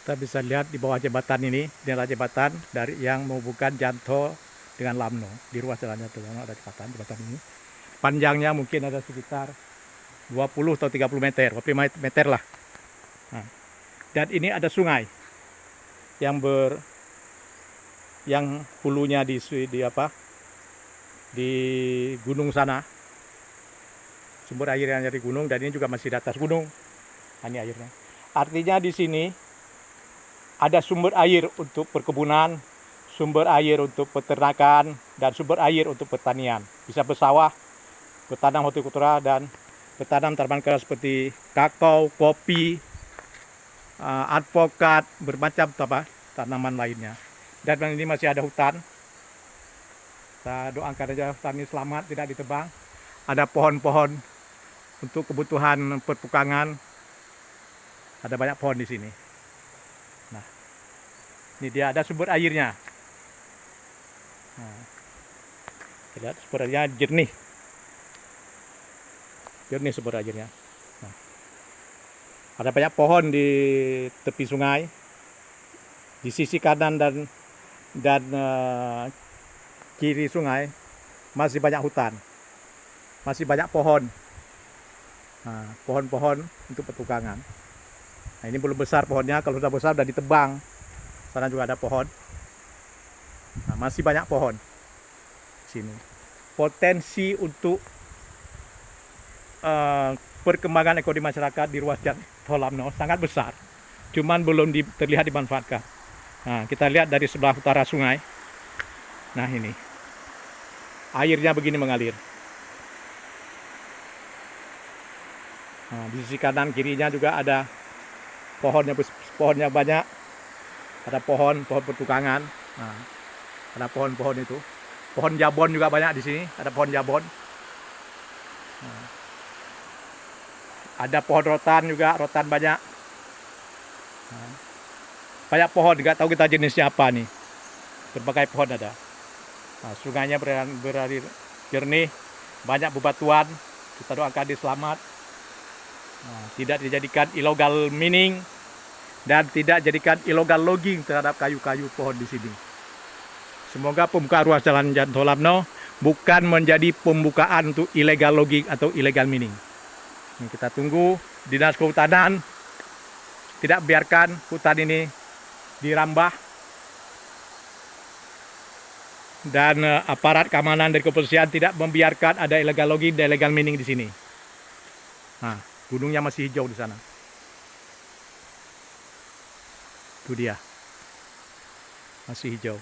Kita bisa lihat di bawah jembatan ini, inilah jembatan dari yang menghubungkan Janto dengan Lamno. Di ruas jalan Janto Lamno ada jembatan ini. Panjangnya mungkin ada sekitar 20 atau 30 meter, 25 meter lah. Nah, dan ini ada sungai yang hulunya di gunung sana. Sumber airnya dari gunung, dan ini juga masih di atas gunung. Nah, ini airnya. Artinya di sini ada sumber air untuk perkebunan, sumber air untuk peternakan, dan sumber air untuk pertanian. Bisa bersawah, bertanam hortikultura, dan bertanam tanaman keras seperti kakao, kopi, alpukat, bermacam tanaman lainnya. Dan ini masih ada hutan. Kita doakan aja hutan ini selamat, tidak ditebang. Ada pohon-pohon untuk kebutuhan perpukangan. Ada banyak pohon di sini. Nah, ini dia ada sumber airnya. Nah, lihat sumber airnya jernih. Jernih sumber airnya. Nah, ada banyak pohon di tepi sungai. Di sisi kanan dan kiri sungai masih banyak hutan. Masih banyak pohon. Nah, pohon-pohon untuk pertukangan. Nah, ini belum besar pohonnya, kalau sudah besar sudah ditebang. Sana juga ada pohon. Nah, masih banyak pohon di sini. Potensi untuk perkembangan ekonomi masyarakat di ruas Janto Lamno sangat besar. Cuman belum terlihat dimanfaatkan. Nah, kita lihat dari sebelah utara sungai. Nah, ini. Airnya begini mengalir. Nah, di sisi kanan kirinya juga ada pohonnya banyak. Ada pohon pertukangan. Nah, ada pohon-pohon itu. Pohon jabon juga banyak di sini. Ada pohon jabon. Nah, ada pohon rotan juga, rotan banyak. Nah, banyak pohon, nggak tahu kita jenisnya apa nih. Berbagai pohon ada. Nah, sungainya berair jernih, banyak bebatuan. Kita doakan dia selamat. Nah, tidak dijadikan illegal mining dan tidak jadikan illegal logging terhadap kayu-kayu pohon di sini. Semoga pembukaan ruas jalan Janto Lamno bukan menjadi pembukaan untuk illegal logging atau illegal mining. Ini kita tunggu Dinas Kehutanan tidak biarkan hutan ini dirambah, dan aparat keamanan dari kepolisian tidak membiarkan ada illegal logging dan illegal mining di sini. Nah, gunungnya masih hijau di sana. Itu dia. Masih hijau.